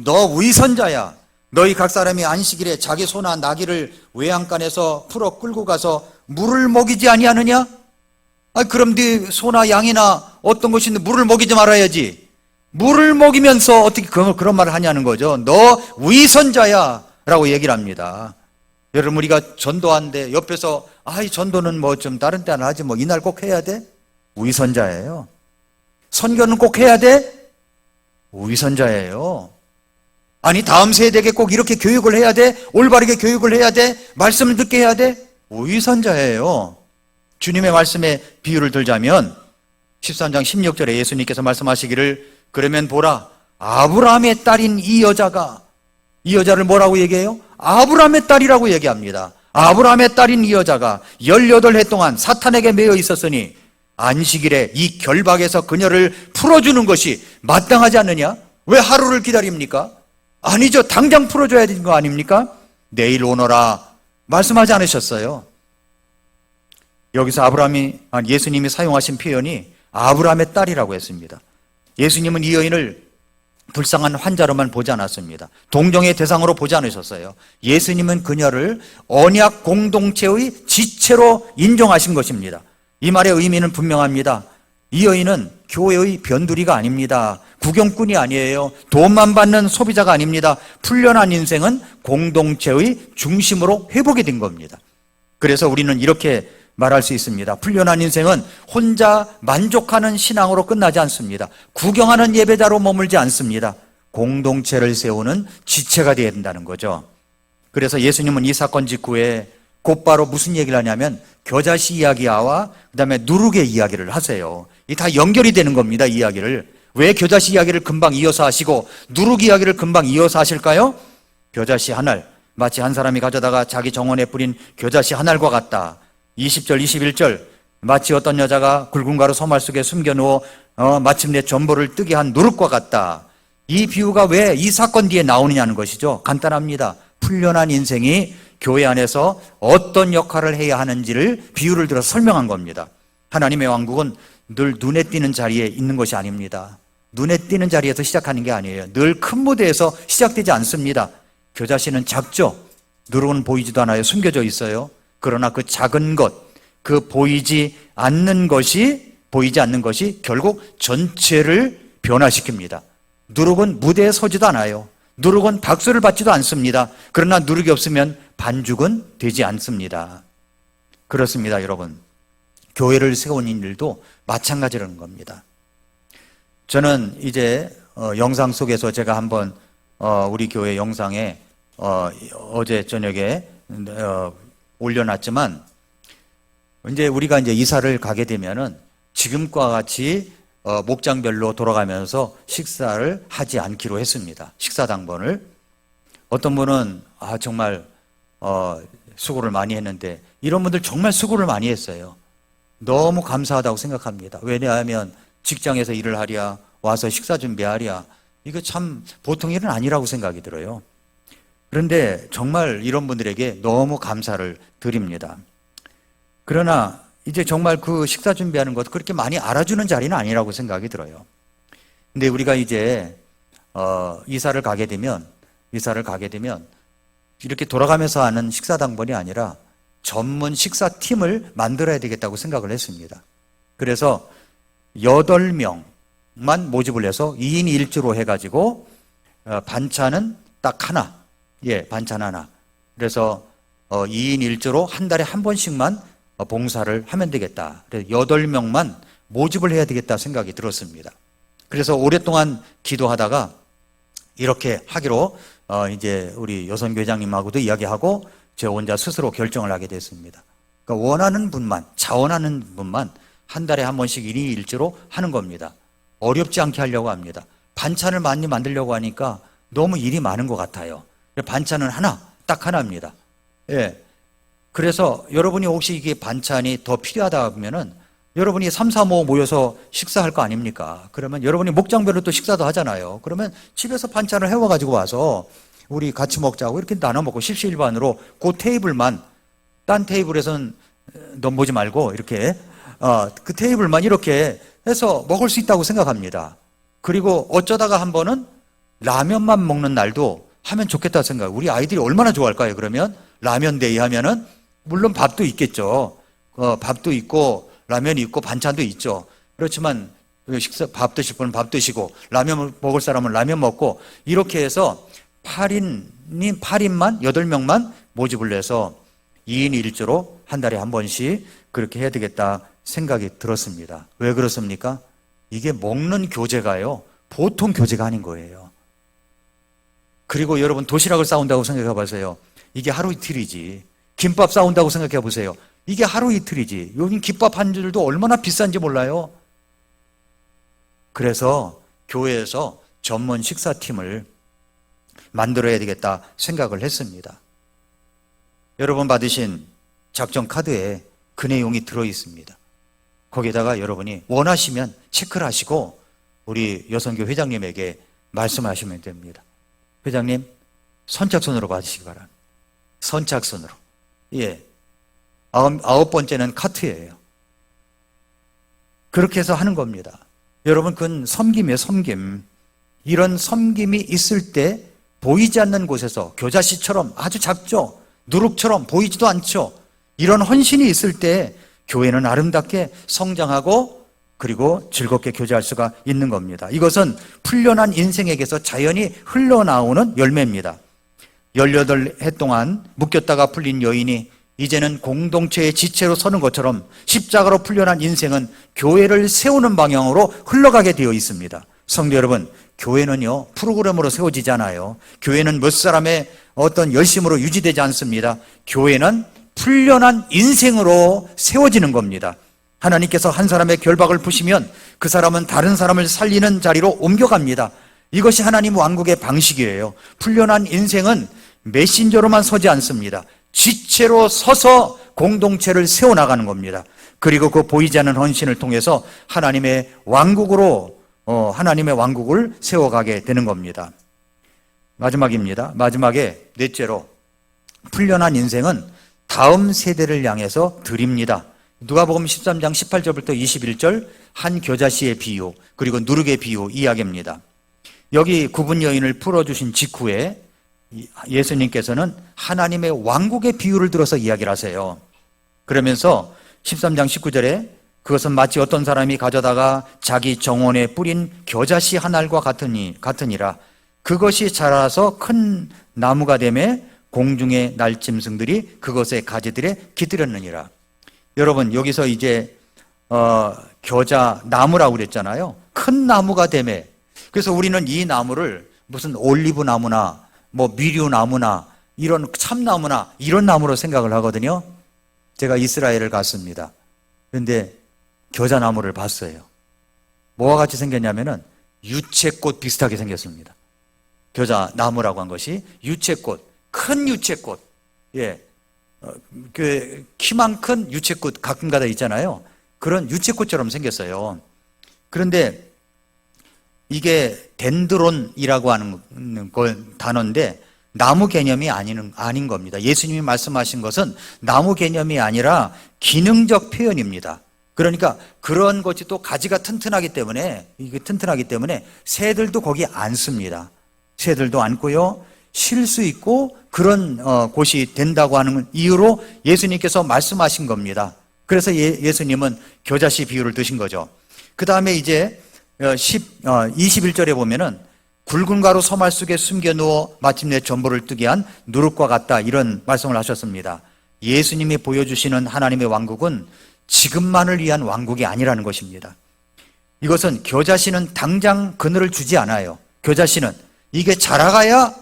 너 위선자야. 너희 각 사람이 안식일에 자기 소나 나귀를 외양간에서 풀어 끌고 가서 물을 먹이지 아니하느냐? 그럼 네 소나 양이나 어떤 것인데 물을 먹이지 말아야지. 물을 먹이면서 어떻게 그런 말을 하냐는 거죠. 너 위선자야 라고 얘기를 합니다. 여러분, 우리가 전도하는데 옆에서 이 전도는 뭐 좀 다른 때는 하지 뭐 이날 꼭 해야 돼? 위선자예요. 선교는 꼭 해야 돼? 위선자예요. 아니, 다음 세대에게 꼭 이렇게 교육을 해야 돼? 올바르게 교육을 해야 돼? 말씀을 듣게 해야 돼? 위선자예요. 주님의 말씀에 비유를 들자면 13장 16절에 예수님께서 말씀하시기를, 그러면 보라, 아브라함의 딸인 이 여자를 뭐라고 얘기해요? 아브라함의 딸이라고 얘기합니다. 아브라함의 딸인 이 여자가 18해 동안 사탄에게 매여 있었으니 안식일에 이 결박에서 그녀를 풀어주는 것이 마땅하지 않느냐? 왜 하루를 기다립니까? 아니죠. 당장 풀어줘야 되는 거 아닙니까? 내일 오너라 말씀하지 않으셨어요. 여기서 예수님이 사용하신 표현이 아브라함의 딸이라고 했습니다. 예수님은 이 여인을 불쌍한 환자로만 보지 않았습니다. 동정의 대상으로 보지 않으셨어요. 예수님은 그녀를 언약 공동체의 지체로 인정하신 것입니다. 이 말의 의미는 분명합니다. 이 여인은 교회의 변두리가 아닙니다. 구경꾼이 아니에요. 돈만 받는 소비자가 아닙니다. 풀려난 인생은 공동체의 중심으로 회복이 된 겁니다. 그래서 우리는 이렇게 말할 수 있습니다. 풀려난 인생은 혼자 만족하는 신앙으로 끝나지 않습니다. 구경하는 예배자로 머물지 않습니다. 공동체를 세우는 지체가 되어야 된다는 거죠. 그래서 예수님은 이 사건 직후에 곧바로 무슨 얘기를 하냐면 겨자씨 이야기와 그다음에 누룩의 이야기를 하세요. 이 다 연결이 되는 겁니다. 이 이야기를. 왜 겨자씨 이야기를 금방 이어서 하시고 누룩 이야기를 금방 이어서 하실까요? 겨자씨 한 알, 마치 한 사람이 가져다가 자기 정원에 뿌린 겨자씨 한 알과 같다. 20절, 21절 마치 어떤 여자가 굵은 가루 소말 속에 숨겨놓어 마침내 전보를 뜨게 한 누룩과 같다. 이 비유가 왜 이 사건 뒤에 나오느냐는 것이죠. 간단합니다. 풀려난 인생이 교회 안에서 어떤 역할을 해야 하는지를 비유를 들어서 설명한 겁니다. 하나님의 왕국은 늘 눈에 띄는 자리에 있는 것이 아닙니다. 눈에 띄는 자리에서 시작하는 게 아니에요. 늘 큰 무대에서 시작되지 않습니다. 겨자씨는 작죠. 누룩은 보이지도 않아요. 숨겨져 있어요. 그러나 그 작은 것, 그 보이지 않는 것이 결국 전체를 변화시킵니다. 누룩은 무대에 서지도 않아요. 누룩은 박수를 받지도 않습니다. 그러나 누룩이 없으면 반죽은 되지 않습니다. 그렇습니다, 여러분. 교회를 세우는 일도 마찬가지라는 겁니다. 저는 이제 영상 속에서 제가 한번 우리 교회 영상에 어제 저녁에 올려놨지만, 이제 우리가 이제 이사를 가게 되면은 지금과 같이 목장별로 돌아가면서 식사를 하지 않기로 했습니다. 식사 당번을. 어떤 분은 정말 수고를 많이 했는데, 이런 분들 정말 수고를 많이 했어요. 너무 감사하다고 생각합니다. 왜냐하면 직장에서 일을 하랴, 와서 식사 준비하랴, 이거 참 보통 일은 아니라고 생각이 들어요. 그런데 정말 이런 분들에게 너무 감사를 드립니다. 그러나 이제 정말 그 식사 준비하는 것도 그렇게 많이 알아주는 자리는 아니라고 생각이 들어요. 근데 우리가 이제 이사를 가게 되면 이렇게 돌아가면서 하는 식사 당번이 아니라 전문 식사팀을 만들어야 되겠다고 생각을 했습니다. 그래서 8명만 모집을 해서 2인 1주로 해가지고 반찬은 딱 하나, 반찬 하나. 그래서 2인 1주로 한 달에 한 번씩만 봉사를 하면 되겠다. 그래서 8명만 모집을 해야 되겠다 생각이 들었습니다. 그래서 오랫동안 기도하다가 이렇게 하기로 이제 우리 여선교장님하고도 이야기하고 저 혼자 스스로 결정을 하게 됐습니다. 그러니까 원하는 분만, 자원하는 분만 한 달에 한 번씩 1인 1주로 하는 겁니다. 어렵지 않게 하려고 합니다. 반찬을 많이 만들려고 하니까 너무 일이 많은 것 같아요. 반찬은 딱 하나입니다. 그래서 여러분이 혹시 이게 반찬이 더 필요하다 하면은 여러분이 3, 4, 5 모여서 식사할 거 아닙니까? 그러면 여러분이 목장별로 또 식사도 하잖아요. 그러면 집에서 반찬을 해와가지고 와서 우리 같이 먹자고 이렇게 나눠 먹고 십시일반으로 그 테이블만, 딴 테이블에서는 넘보지 말고 이렇게 그 테이블만 이렇게 해서 먹을 수 있다고 생각합니다. 그리고 어쩌다가 한 번은 라면만 먹는 날도 하면 좋겠다 생각. 우리 아이들이 얼마나 좋아할까요? 그러면 라면 데이 하면은 물론 밥도 있겠죠. 밥도 있고 라면이 있고 반찬도 있죠. 그렇지만 밥 드실 분은 밥 드시고 라면 먹을 사람은 라면 먹고 이렇게 해서 8인만 8명만 모집을 해서 2인 1주로 한 달에 한 번씩 그렇게 해야 되겠다 생각이 들었습니다. 왜 그렇습니까? 이게 먹는 교제가요, 보통 교제가 아닌 거예요. 그리고 여러분 도시락을 싸운다고 생각해 보세요. 이게 하루 이틀이지. 김밥 싸운다고 생각해 보세요. 이게 하루 이틀이지. 요즘 김밥 한 줄도 얼마나 비싼지 몰라요. 그래서 교회에서 전문 식사팀을 만들어야 되겠다 생각을 했습니다. 여러분 받으신 작전 카드에 그 내용이 들어 있습니다. 거기다가 여러분이 원하시면 체크를 하시고 우리 여선교 회장님에게 말씀하시면 됩니다. 회장님, 선착순으로 받으시기 바랍니다. 선착순으로. 아홉 번째는 카트예요. 그렇게 해서 하는 겁니다. 여러분, 그건 섬김이에요, 섬김. 이런 섬김이 있을 때 보이지 않는 곳에서 겨자씨처럼 아주 작죠? 누룩처럼 보이지도 않죠? 이런 헌신이 있을 때 교회는 아름답게 성장하고 그리고 즐겁게 교제할 수가 있는 겁니다. 이것은 풀려난 인생에게서 자연히 흘러나오는 열매입니다. 18해 동안 묶였다가 풀린 여인이 이제는 공동체의 지체로 서는 것처럼 십자가로 풀려난 인생은 교회를 세우는 방향으로 흘러가게 되어 있습니다. 성도 여러분, 교회는요, 프로그램으로 세워지지 않아요. 교회는 몇 사람의 어떤 열심으로 유지되지 않습니다. 교회는 풀려난 인생으로 세워지는 겁니다. 하나님께서 한 사람의 결박을 푸시면 그 사람은 다른 사람을 살리는 자리로 옮겨갑니다. 이것이 하나님 왕국의 방식이에요. 풀려난 인생은 메신저로만 서지 않습니다. 지체로 서서 공동체를 세워나가는 겁니다. 그리고 그 보이지 않는 헌신을 통해서 하나님의 왕국을 세워가게 되는 겁니다. 마지막입니다. 마지막에 넷째로, 풀려난 인생은 다음 세대를 향해서 드립니다. 누가복음 13장 18절부터 21절 한 겨자씨의 비유, 그리고 누룩의 비유 이야기입니다. 여기 구분 여인을 풀어주신 직후에 예수님께서는 하나님의 왕국의 비유를 들어서 이야기를 하세요. 그러면서 13장 19절에 그것은 마치 어떤 사람이 가져다가 자기 정원에 뿌린 겨자씨 한 알과 같으니라. 그것이 자라서 큰 나무가 되매 공중의 날짐승들이 그것의 가지들에 깃들였느니라. 여러분, 여기서 이제 겨자 나무라고 그랬잖아요. 큰 나무가 되매. 그래서 우리는 이 나무를 무슨 올리브 나무나 뭐 미류 나무나 이런 참나무나 이런 나무로 생각을 하거든요. 제가 이스라엘을 갔습니다. 그런데 겨자 나무를 봤어요. 뭐와 같이 생겼냐면은 유채꽃 비슷하게 생겼습니다. 겨자 나무라고 한 것이 유채꽃, 큰 유채꽃, 그 키만 큰 유채꽃 가끔가다 있잖아요. 그런 유채꽃처럼 생겼어요. 그런데 이게 덴드론이라고 하는 단어인데 나무 개념이 아닌 겁니다. 예수님이 말씀하신 것은 나무 개념이 아니라 기능적 표현입니다. 그러니까 그런 것이 또 가지가 튼튼하기 때문에 새들도 거기 앉습니다. 새들도 앉고요, 쉴 수 있고 그런 곳이 된다고 하는 이유로 예수님께서 말씀하신 겁니다. 그래서 예수님은 겨자씨 비유를 드신 거죠. 그 다음에 이제 21절에 보면은 굵은 가루 서말 속에 숨겨 누워 마침내 전보를 뜨게 한 누룩과 같다, 이런 말씀을 하셨습니다. 예수님이 보여주시는 하나님의 왕국은 지금만을 위한 왕국이 아니라는 것입니다. 이것은 겨자씨는 당장 그늘을 주지 않아요. 겨자씨는 이게 자라가야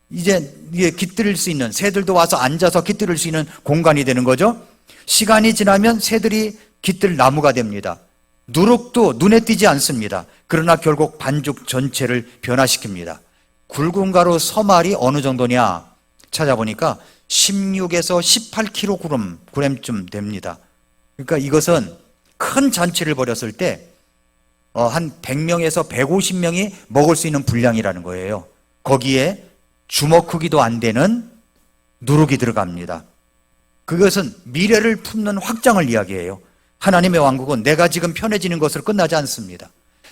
이제 깃들일 수 있는, 새들도 와서 앉아서 깃들일 수 있는 공간이 되는 거죠. 시간이 지나면 새들이 깃들 나무가 됩니다. 누룩도 눈에 띄지 않습니다. 그러나 결국 반죽 전체를 변화시킵니다. 굵은 가루 서말이 어느 정도냐 찾아보니까 16에서 18kg쯤 됩니다. 그러니까 이것은 큰 잔치를 벌였을 때 한 100명에서 150명이 먹을 수 있는 분량이라는 거예요. 거기에 주먹 크기도 안 되는 누룩이 들어갑니다. 그것은 미래를 품는 확장을 이야기해요. 하나님의 왕국은 내가 지금 편해지는 것으로 끝나지 않습니다.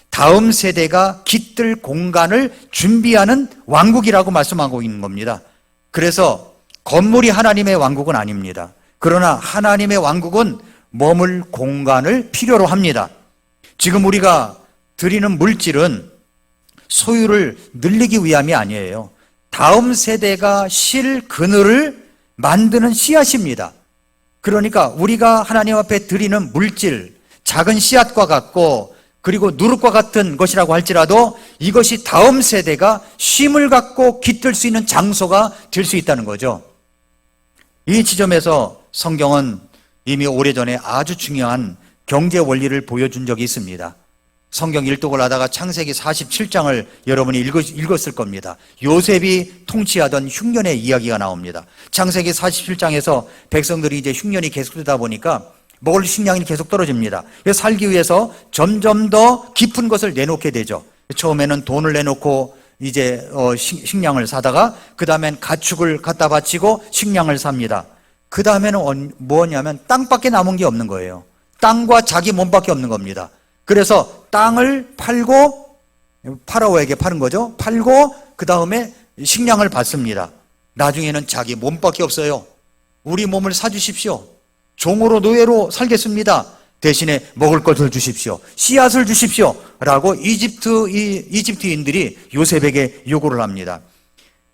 다음 세대가 깃들 공간을 준비하는 왕국이라고 말씀하고 있는 겁니다. 그래서 건물이 하나님의 왕국은 아닙니다. 그러나 하나님의 왕국은 머물 공간을 필요로 합니다. 지금 우리가 드리는 물질은 소유를 늘리기 위함이 아니에요. 다음 세대가 쉴 그늘을 만드는 씨앗입니다. 그러니까 우리가 하나님 앞에 드리는 물질, 작은 씨앗과 같고 그리고 누룩과 같은 것이라고 할지라도 이것이 다음 세대가 쉼을 갖고 깃들 수 있는 장소가 될 수 있다는 거죠. 이 지점에서 성경은 이미 오래전에 아주 중요한 경제 원리를 보여준 적이 있습니다. 성경 일독을 하다가 창세기 47장을 여러분이 읽었을 겁니다. 요셉이 통치하던 흉년의 이야기가 나옵니다. 창세기 47장에서 백성들이 이제 흉년이 계속되다 보니까 먹을 식량이 계속 떨어집니다. 그래서 살기 위해서 점점 더 깊은 것을 내놓게 되죠. 처음에는 돈을 내놓고 이제 식량을 사다가 그 다음엔 가축을 갖다 바치고 식량을 삽니다. 그 다음에는 뭐냐면 땅밖에 남은 게 없는 거예요. 땅과 자기 몸밖에 없는 겁니다. 그래서 땅을 팔고 파라오에게 파는 거죠. 팔고 그 다음에 식량을 받습니다. 나중에는 자기 몸밖에 없어요. 우리 몸을 사주십시오. 종으로 노예로 살겠습니다. 대신에 먹을 것을 주십시오. 씨앗을 주십시오. 라고 이집트인들이 요셉에게 요구를 합니다.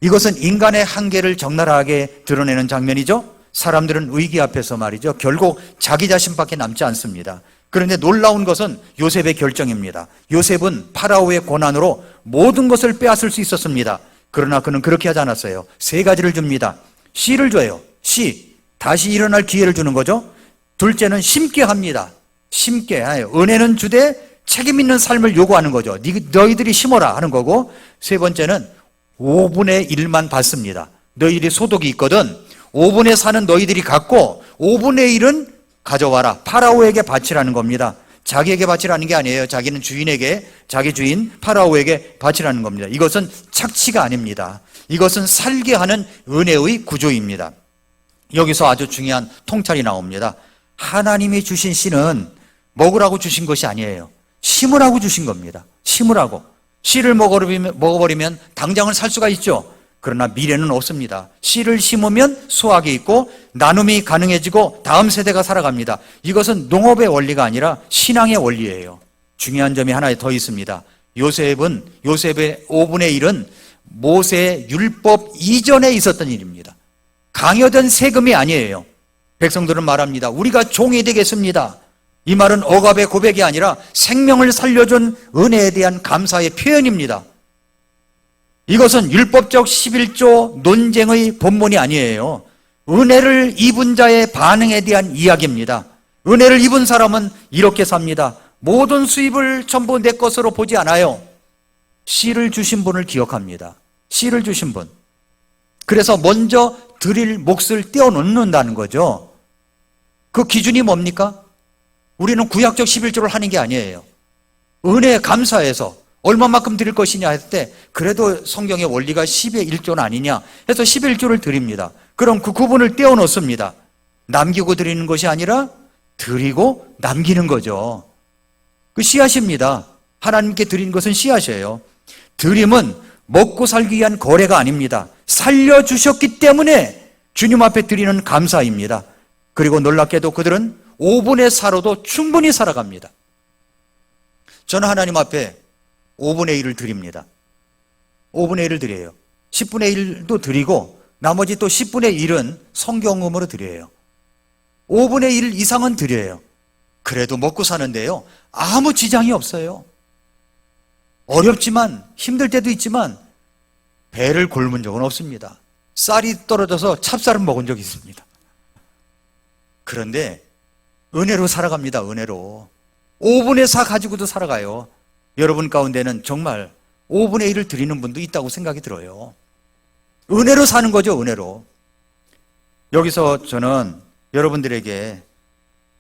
이것은 인간의 한계를 적나라하게 드러내는 장면이죠. 사람들은 위기 앞에서 말이죠. 결국 자기 자신밖에 남지 않습니다. 그런데 놀라운 것은 요셉의 결정입니다. 요셉은 파라오의 고난으로 모든 것을 빼앗을 수 있었습니다. 그러나 그는 그렇게 하지 않았어요. 3가지를 줍니다. 씨를 줘요. 씨. 다시 일어날 기회를 주는 거죠. 둘째는 심게 합니다. 심게. 은혜는 주되 책임 있는 삶을 요구하는 거죠. 너희들이 심어라 하는 거고, 세 번째는 5분의 1만 받습니다. 너희들이 소득이 있거든 5분의 4는 너희들이 갖고 5분의 1은 가져와라. 파라오에게 바치라는 겁니다. 자기에게 바치라는 게 아니에요. 자기는 주인에게, 자기 주인 파라오에게 바치라는 겁니다. 이것은 착취가 아닙니다. 이것은 살게 하는 은혜의 구조입니다. 여기서 아주 중요한 통찰이 나옵니다. 하나님이 주신 씨는 먹으라고 주신 것이 아니에요. 심으라고 주신 겁니다. 심으라고. 씨를 먹어버리면 당장은 살 수가 있죠. 그러나 미래는 없습니다. 씨를 심으면 수확이 있고 나눔이 가능해지고 다음 세대가 살아갑니다. 이것은 농업의 원리가 아니라 신앙의 원리예요. 중요한 점이 하나 더 있습니다. 요셉의 5분의 1은 모세의 율법 이전에 있었던 일입니다. 강요된 세금이 아니에요. 백성들은 말합니다. 우리가 종이 되겠습니다. 이 말은 억압의 고백이 아니라 생명을 살려준 은혜에 대한 감사의 표현입니다. 이것은 율법적 11조 논쟁의 본문이 아니에요. 은혜를 입은 자의 반응에 대한 이야기입니다. 은혜를 입은 사람은 이렇게 삽니다. 모든 수입을 전부 내 것으로 보지 않아요. 씨를 주신 분을 기억합니다. 씨를 주신 분. 그래서 먼저 드릴 몫을 떼어놓는다는 거죠. 그 기준이 뭡니까? 우리는 구약적 11조를 하는 게 아니에요. 은혜에 감사해서 얼마만큼 드릴 것이냐 했을 때 그래도 성경의 원리가 10의 1조는 아니냐 해서 10의 1조를 드립니다. 그럼 그 구분을 떼어놓습니다. 남기고 드리는 것이 아니라 드리고 남기는 거죠. 그 씨앗입니다. 하나님께 드린 것은 씨앗이에요. 드림은 먹고 살기 위한 거래가 아닙니다. 살려주셨기 때문에 주님 앞에 드리는 감사입니다. 그리고 놀랍게도 그들은 5분의 4로도 충분히 살아갑니다. 저는 하나님 앞에 5분의 1을 드립니다. 5분의 1을 드려요. 10분의 1도 드리고 나머지 또 10분의 1은 성경음으로 드려요. 5분의 1 이상은 드려요. 그래도 먹고 사는데요. 아무 지장이 없어요. 어렵지만 힘들 때도 있지만 배를 굶은 적은 없습니다. 쌀이 떨어져서 찹쌀은 먹은 적이 있습니다. 그런데 은혜로 살아갑니다. 은혜로. 5분의 4 가지고도 살아가요. 여러분 가운데는 정말 5분의 1을 드리는 분도 있다고 생각이 들어요. 은혜로 사는 거죠. 은혜로. 여기서 저는 여러분들에게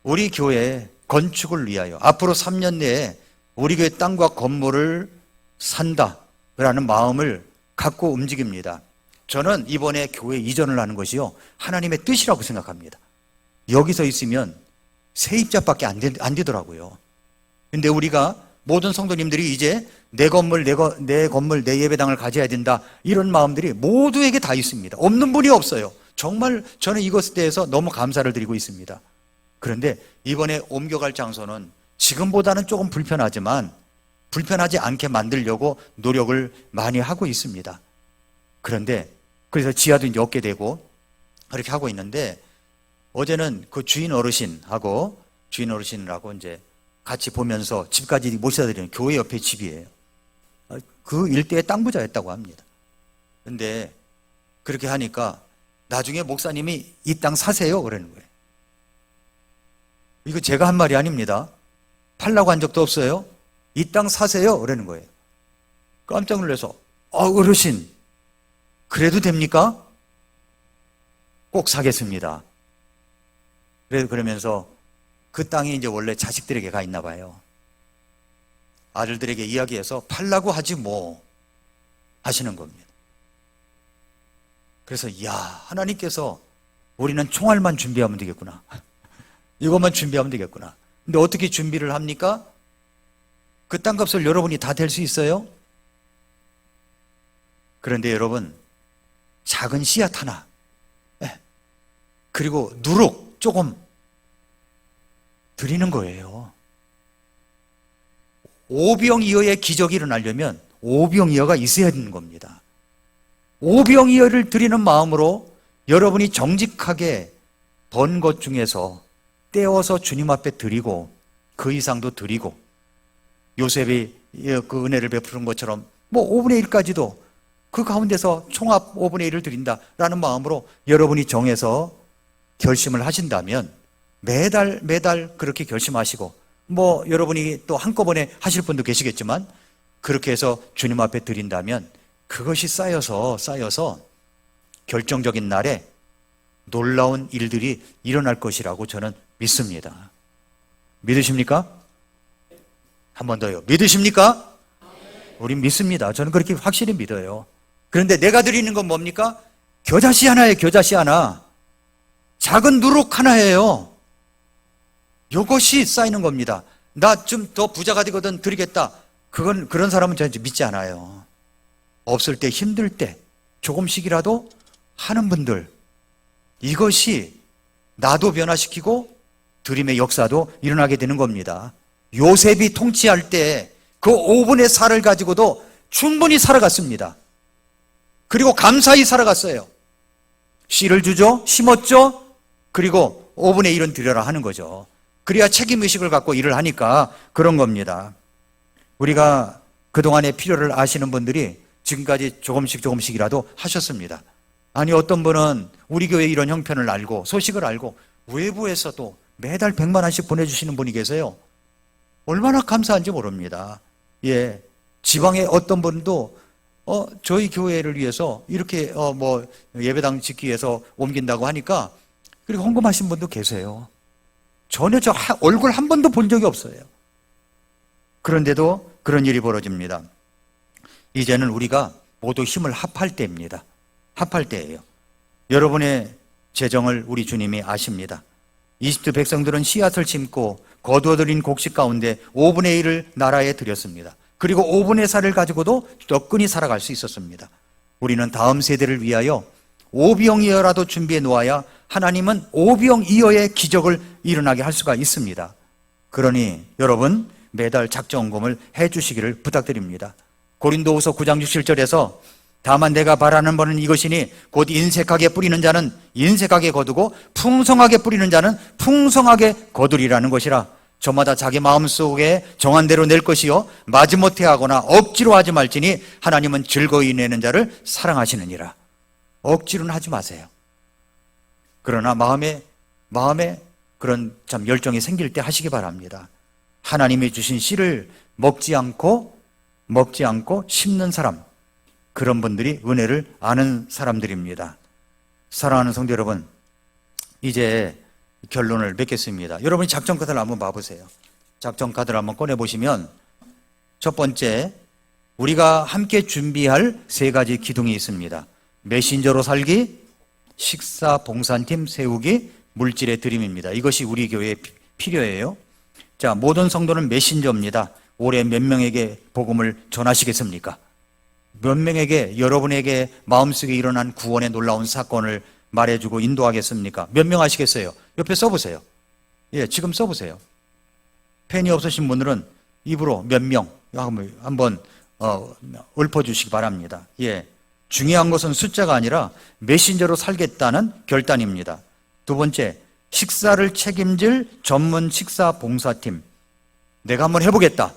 우리 교회 건축을 위하여 앞으로 3년 내에 우리 교회 땅과 건물을 산다라는 마음을 갖고 움직입니다. 저는 이번에 교회 이전을 하는 것이요 하나님의 뜻이라고 생각합니다. 여기서 있으면 세입자밖에 안 되더라고요. 근데 우리가 모든 성도님들이 이제 내 건물, 내 예배당을 가져야 된다 이런 마음들이 모두에게 다 있습니다. 없는 분이 없어요. 정말 저는 이것에 대해서 너무 감사를 드리고 있습니다. 그런데 이번에 옮겨갈 장소는 지금보다는 조금 불편하지만 불편하지 않게 만들려고 노력을 많이 하고 있습니다. 그런데 그래서 지하도 이제 얻게 되고 그렇게 하고 있는데 어제는 그 주인 어르신하고 이제 같이 보면서 집까지 모셔다 드리는 교회 옆에 집이에요. 그 일대에 땅 부자였다고 합니다. 근데 그렇게 하니까 나중에 목사님이 이 땅 사세요 그러는 거예요. 이거 제가 한 말이 아닙니다. 팔라고 한 적도 없어요. 이 땅 사세요 그러는 거예요. 깜짝 놀라서 어르신 그래도 됩니까? 꼭 사겠습니다. 그러면서 그 땅이 이제 원래 자식들에게 가 있나 봐요. 아들들에게 이야기해서 팔라고 하지 뭐 하시는 겁니다. 그래서 하나님께서 우리는 총알만 준비하면 되겠구나. 이것만 준비하면 되겠구나. 근데 어떻게 준비를 합니까? 그 땅값을 여러분이 다 댈 수 있어요? 그런데 여러분 작은 씨앗 하나 그리고 누룩 조금 드리는 거예요. 오병이어의 기적이 일어나려면 오병이어가 있어야 되는 겁니다. 오병이어를 드리는 마음으로 여러분이 정직하게 번 것 중에서 떼어서 주님 앞에 드리고 그 이상도 드리고 요셉이 그 은혜를 베푸는 것처럼 5분의 1까지도 그 가운데서 총합 5분의 1을 드린다라는 마음으로 여러분이 정해서 결심을 하신다면 매달 그렇게 결심하시고 여러분이 또 한꺼번에 하실 분도 계시겠지만 그렇게 해서 주님 앞에 드린다면 그것이 쌓여서 결정적인 날에 놀라운 일들이 일어날 것이라고 저는 믿습니다. 믿으십니까? 한 번 더요. 믿으십니까? 우린 믿습니다. 저는 그렇게 확실히 믿어요. 그런데 내가 드리는 건 뭡니까? 겨자씨 하나예요. 겨자씨 하나. 작은 누룩 하나예요. 이것이 쌓이는 겁니다. 나 좀 더 부자가 되거든 드리겠다. 그런 사람은 저는 믿지 않아요. 없을 때, 힘들 때 조금씩이라도 하는 분들, 이것이 나도 변화시키고 드림의 역사도 일어나게 되는 겁니다. 요셉이 통치할 때 그 5분의 4를 가지고도 충분히 살아갔습니다. 그리고 감사히 살아갔어요. 씨를 주죠, 심었죠, 그리고 5분의 1은 드려라 하는 거죠. 그래야 책임의식을 갖고 일을 하니까 그런 겁니다. 우리가 그동안의 필요를 아시는 분들이 지금까지 조금씩이라도 하셨습니다. 아니, 어떤 분은 우리 교회 이런 형편을 알고 소식을 알고 외부에서도 매달 100만 원씩 보내주시는 분이 계세요. 얼마나 감사한지 모릅니다. 예, 지방의 어떤 분도 저희 교회를 위해서 이렇게 예배당 짓기 위해서 옮긴다고 하니까 그리고 헌금하신 분도 계세요. 전혀 저 얼굴 한 번도 본 적이 없어요. 그런데도 그런 일이 벌어집니다. 이제는 우리가 모두 힘을 합할 때입니다. 합할 때예요. 여러분의 재정을 우리 주님이 아십니다. 이집트 백성들은 씨앗을 심고 거두어들인 곡식 가운데 5분의 1을 나라에 드렸습니다. 그리고 5분의 4를 가지고도 덕분히 살아갈 수 있었습니다. 우리는 다음 세대를 위하여 오병이어라도 준비해 놓아야 하나님은 오병이어의 기적을 일어나게 할 수가 있습니다. 그러니 여러분 매달 작정금을 해 주시기를 부탁드립니다. 고린도후서 9장 67절에서 다만 내가 바라는 바는 이것이니 곧 인색하게 뿌리는 자는 인색하게 거두고 풍성하게 뿌리는 자는 풍성하게 거두리라는 것이라. 저마다 자기 마음속에 정한 대로 낼 것이요 마지못해 하거나 억지로 하지 말지니 하나님은 즐거이 내는 자를 사랑하시느니라. 억지로는 하지 마세요. 그러나 마음에 그런 참 열정이 생길 때 하시기 바랍니다. 하나님이 주신 씨를 먹지 않고 심는 사람, 그런 분들이 은혜를 아는 사람들입니다. 사랑하는 성도 여러분, 이제 결론을 맺겠습니다. 여러분이 작전 카드를 한번 봐보세요. 작전 카드를 한번 꺼내보시면 첫 번째, 우리가 함께 준비할 3가지 기둥이 있습니다. 메신저로 살기, 식사 봉사팀 세우기, 물질의 드림입니다. 이것이 우리 교회에 필요해요. 자, 모든 성도는 메신저입니다. 올해 몇 명에게 복음을 전하시겠습니까? 몇 명에게 여러분에게 마음속에 일어난 구원의 놀라운 사건을 말해주고 인도하겠습니까? 몇 명 하시겠어요? 옆에 써보세요. 예, 지금 써보세요. 펜이 없으신 분들은 입으로 몇 명 한번 읊어주시기 바랍니다. 예, 중요한 것은 숫자가 아니라 메신저로 살겠다는 결단입니다. 두 번째, 식사를 책임질 전문 식사 봉사팀. 내가 한번 해보겠다.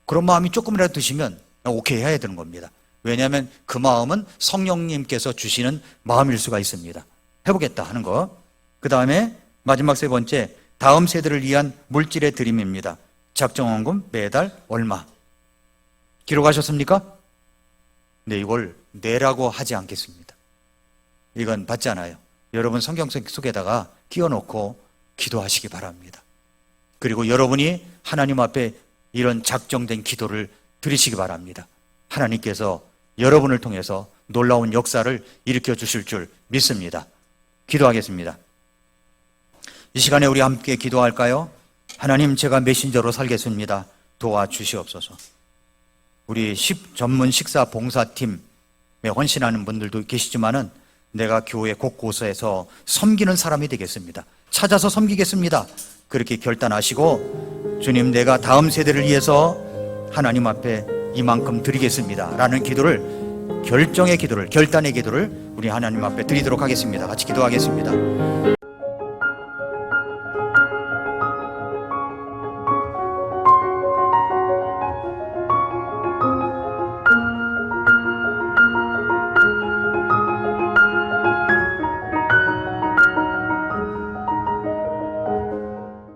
그런 마음이 조금이라도 드시면 오케이 해야 되는 겁니다. 왜냐하면 그 마음은 성령님께서 주시는 마음일 수가 있습니다. 해보겠다 하는 거. 그 다음에 마지막 3번째, 다음 세대를 위한 물질의 드림입니다. 작정원금 매달 얼마. 기록하셨습니까? 네, 이걸 내라고 하지 않겠습니다. 이건 받지 않아요. 여러분 성경 속에다가 끼워놓고 기도하시기 바랍니다. 그리고 여러분이 하나님 앞에 이런 작정된 기도를 드리시기 바랍니다. 하나님께서 여러분을 통해서 놀라운 역사를 일으켜 주실 줄 믿습니다. 기도하겠습니다. 이 시간에 우리 함께 기도할까요? 하나님, 제가 메신저로 살겠습니다. 도와주시옵소서. 우리 전문 식사 봉사팀에 헌신하는 분들도 계시지만은 내가 교회 곳곳에서 섬기는 사람이 되겠습니다. 찾아서 섬기겠습니다. 그렇게 결단하시고 주님, 내가 다음 세대를 위해서 하나님 앞에 이만큼 드리겠습니다 라는 기도를, 결정의 기도를, 결단의 기도를 우리 하나님 앞에 드리도록 하겠습니다. 같이 기도하겠습니다.